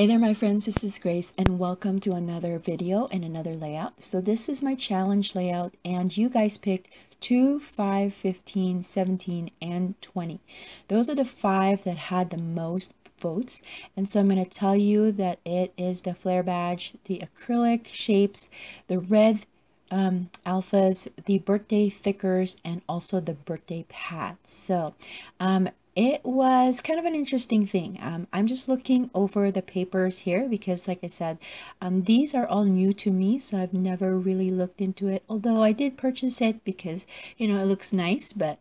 Hey there my friends, this is Grace and welcome to another video and another layout. So this is my challenge layout and you guys picked 2, 5, 15, 17, and 20. Those are the 5 that had the most votes, and so I'm going to tell you that it is the Flair badge, the acrylic shapes, the red alphas, the birthday thickers, and also the birthday pads. So it was kind of an interesting thing. I'm just looking over the papers here because, like I said, these are all new to me, so I've never really looked into it, although I did purchase it because, you know, it looks nice, but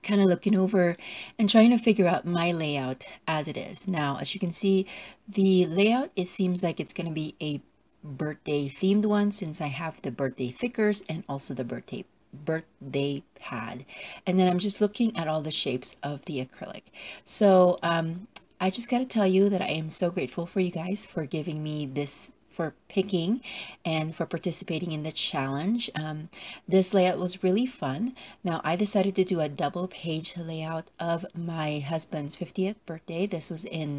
kind of looking over and trying to figure out my layout as it is. Now, as you can see, the layout, it seems like it's going to be a birthday themed one since I have the birthday thickers and also the birthday pad. And then I'm just looking at all the shapes of the acrylic. So I just got to tell you that I am so grateful for you guys for giving me this, for picking and for participating in the challenge. This layout was really fun. Now I decided to do a double page layout of my husband's 50th birthday. This was in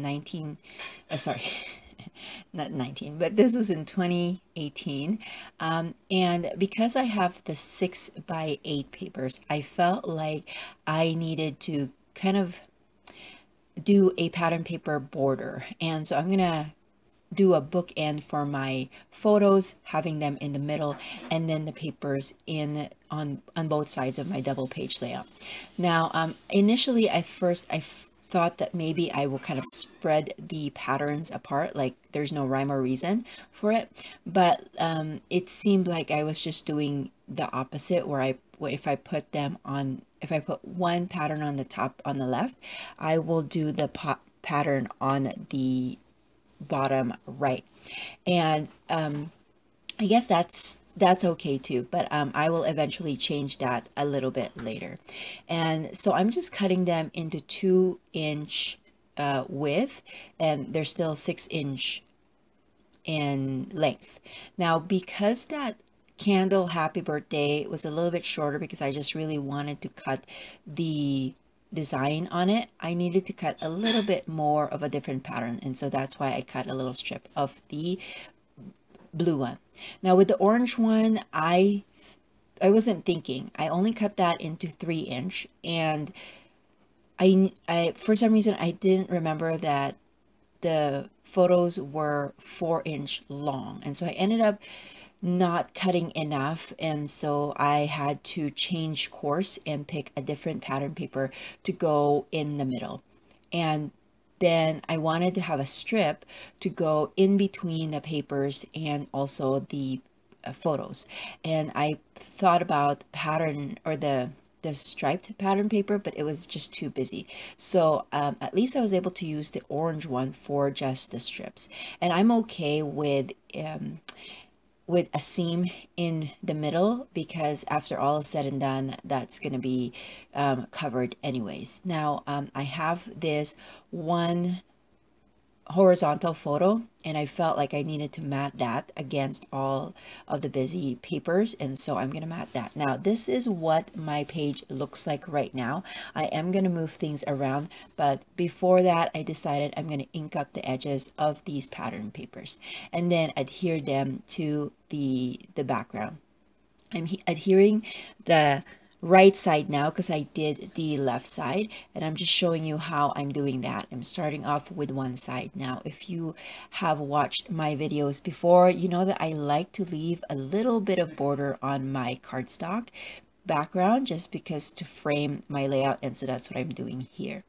not 19, but this was in 2018. And because I have the 6x8 papers, I felt like I needed to kind of do a pattern paper border. And so I'm gonna do a bookend for my photos, having them in the middle, and then the papers in on both sides of my double page layout. Now initially I thought that maybe I will kind of spread the patterns apart, like there's no rhyme or reason for it, but it seemed like I was just doing the opposite, where if I put one pattern on the top on the left, I will do the pattern on the bottom right. And I guess that's okay too, but I will eventually change that a little bit later. And so I'm just cutting them into 2-inch width, and they're still 6-inch in length. Now, because that candle happy birthday was a little bit shorter, because I just really wanted to cut the design on it, I needed to cut a little bit more of a different pattern, and so that's why I cut a little strip of the blue one. Now with the orange one, I wasn't thinking. I only cut that into 3-inch, and I for some reason I didn't remember that the photos were 4-inch long, and so I ended up not cutting enough, and so I had to change course and pick a different pattern paper to go in the middle. And then I wanted to have a strip to go in between the papers and also the photos. And I thought about the pattern, or the striped pattern paper, but it was just too busy. So at least I was able to use the orange one for just the strips. And I'm okay with a seam in the middle, because after all is said and done, that's going to be covered anyways. Now I have this one horizontal photo, and I felt like I needed to mat that against all of the busy papers, and so I'm going to mat that. Now this is what my page looks like right now. I am going to move things around, but before that I decided I'm going to ink up the edges of these pattern papers and then adhere them to the background. I'm adhering the right side now because I did the left side, and I'm just showing you how I'm doing that. I'm starting off with one side. Now if you have watched my videos before, you know that I like to leave a little bit of border on my cardstock background just because to frame my layout, and so that's what I'm doing here.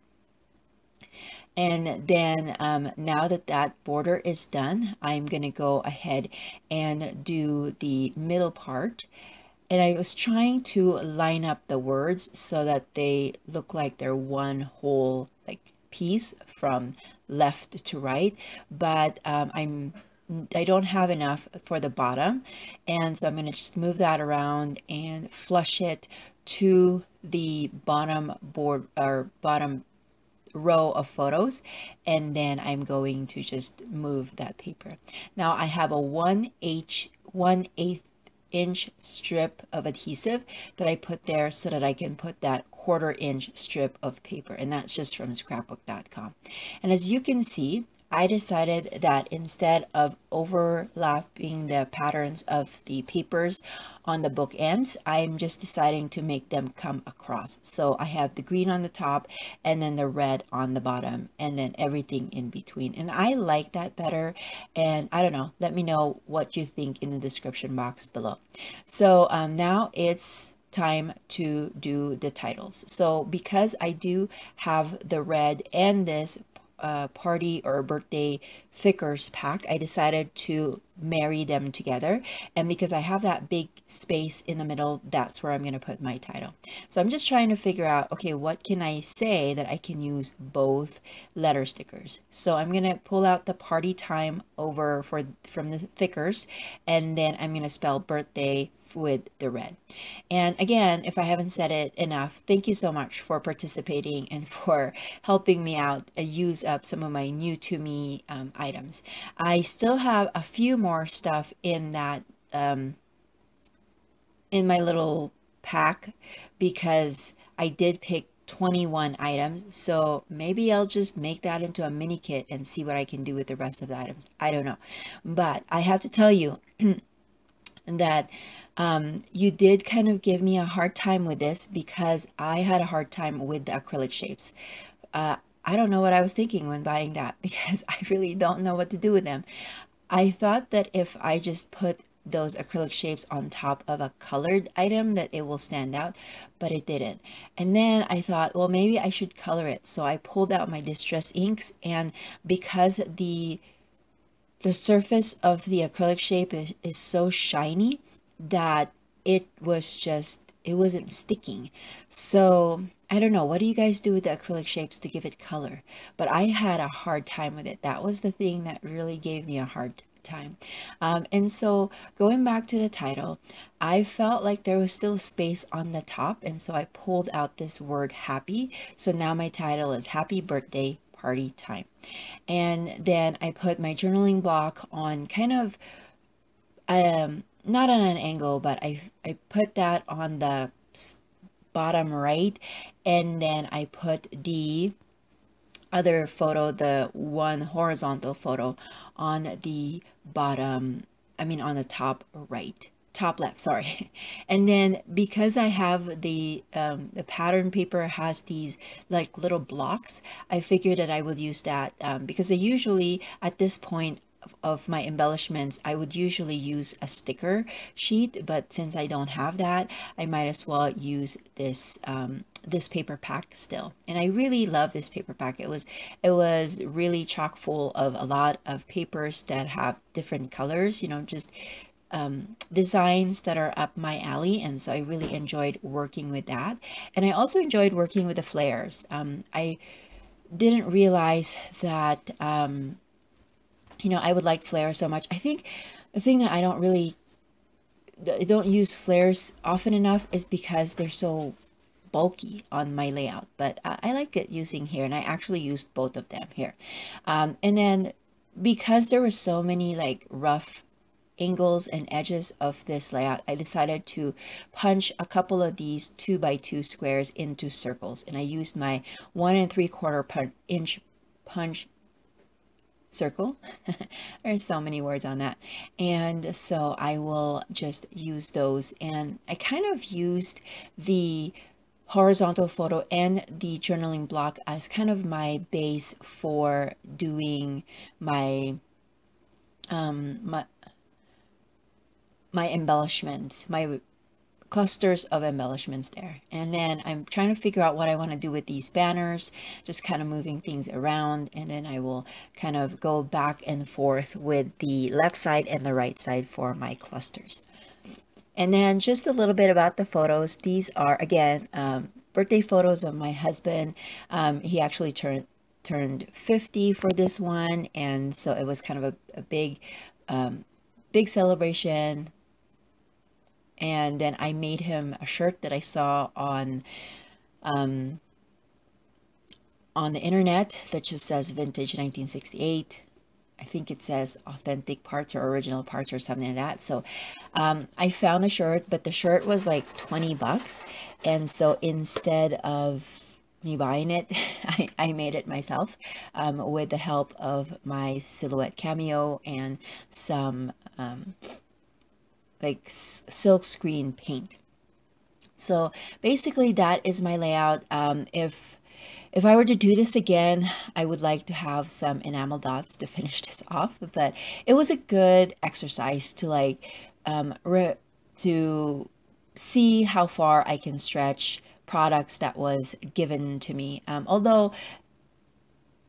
And then now that that border is done, I'm gonna go ahead and do the middle part. And I was trying to line up the words so that they look like they're one whole like piece from left to right, but I don't have enough for the bottom, and so I'm going to just move that around and flush it to the bottom board or bottom row of photos, and then I'm going to just move that paper. Now I have a 1/8 inch strip of adhesive that I put there so that I can put that 1/4 inch strip of paper, and that's just from scrapbook.com. And as you can see, I decided that instead of overlapping the patterns of the papers on the book ends, I'm just deciding to make them come across. So I have the green on the top and then the red on the bottom and then everything in between. And I like that better. And I don't know, let me know what you think in the description box below. So now it's time to do the titles. So because I do have the red and this party or birthday thickers pack, I decided to marry them together. And because I have that big space in the middle, that's where I'm going to put my title. So I'm just trying to figure out, okay, what can I say that I can use both letter stickers? So I'm going to pull out the party time over from the thickers, and then I'm going to spell birthday with the red. And again, if I haven't said it enough, thank you so much for participating and for helping me out use up some of my new to me items. I still have a few more stuff in that in my little pack because I did pick 21 items, so maybe I'll just make that into a mini kit and see what I can do with the rest of the items. I don't know, but I have to tell you that you did kind of give me a hard time with this because I had a hard time with the acrylic shapes. I don't know what I was thinking when buying that because I really don't know what to do with them. I thought that if I just put those acrylic shapes on top of a colored item that it will stand out, but it didn't. And then I thought, well, maybe I should color it. So I pulled out my distress inks, and because the surface of the acrylic shape is so shiny that it wasn't sticking. So I don't know, what do you guys do with the acrylic shapes to give it color? But I had a hard time with it. That was the thing that really gave me a hard time. And so going back to the title, I felt like there was still space on the top, and so I pulled out this word happy. So now my title is Happy Birthday Party Time. And then I put my journaling block on kind of not on an angle, but I put that on the bottom right, and then I put the other photo, the one horizontal photo, on the bottom, I mean on the top right, top left, sorry. And then because I have the pattern paper has these like little blocks, I figured that I would use that because I usually at this point of my embellishments, I would usually use a sticker sheet, but since I don't have that, I might as well use this this paper pack still. And I really love this paper pack. It was really chock full of a lot of papers that have different colors, you know, just designs that are up my alley, and so I really enjoyed working with that. And I also enjoyed working with the flares. I didn't realize that you know, I would like flair so much. I think the thing that I don't use flares often enough is because they're so bulky on my layout, but I like it using here, and I actually used both of them here. And then because there were so many like rough angles and edges of this layout, I decided to punch a couple of these 2x2 squares into circles, and I used my 1 3/4 inch punch circle. There's so many words on that, and so I will just use those. And I kind of used the horizontal photo and the journaling block as kind of my base for doing my my embellishments, my clusters of embellishments there. And then I'm trying to figure out what I want to do with these banners, just kind of moving things around, and then I will kind of go back and forth with the left side and the right side for my clusters. And then just a little bit about the photos. These are again birthday photos of my husband. He actually turned 50 for this one, and so it was kind of a big big celebration. And then I made him a shirt that I saw on the internet that just says vintage 1968. I think it says authentic parts or original parts or something like that. So I found the shirt, but the shirt was like 20 bucks. And so instead of me buying it. I made it myself with the help of my Silhouette Cameo and some like silk screen paint. So basically that is my layout. If I were to do this again, I would like to have some enamel dots to finish this off, but it was a good exercise to like to see how far I can stretch products that was given to me. Although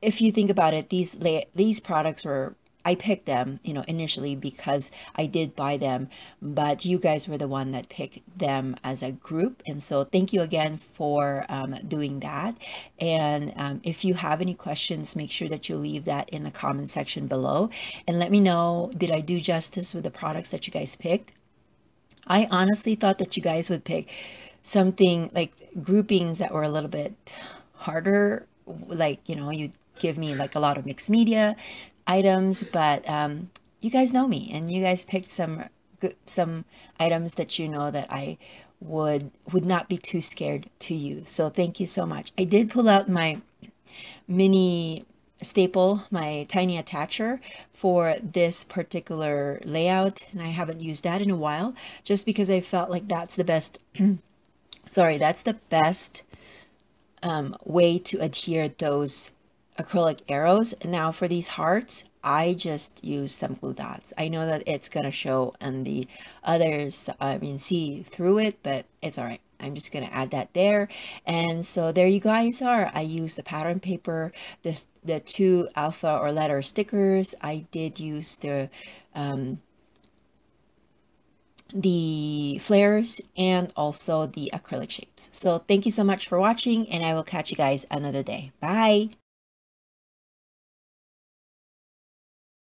if you think about it, these products were, I picked them, you know, initially because I did buy them, but you guys were the one that picked them as a group. And so thank you again for doing that. And if you have any questions, make sure that you leave that in the comment section below and let me know, did I do justice with the products that you guys picked? I honestly thought that you guys would pick something like groupings that were a little bit harder, like, you know, you give me like a lot of mixed media items, but you guys know me and you guys picked some items that you know that I would not be too scared to use. So thank you so much. I did pull out my mini staple, my tiny attacher for this particular layout, and I haven't used that in a while just because I felt like that's the best sorry, that's the best way to adhere those acrylic arrows. Now for these hearts, I just use some glue dots. I know that it's gonna show and the others, I mean, see through it, but it's all right. I'm just gonna add that there. And so there you guys are. I used the pattern paper, the two alpha or letter stickers. I did use the flares and also the acrylic shapes. So thank you so much for watching and I will catch you guys another day. Bye.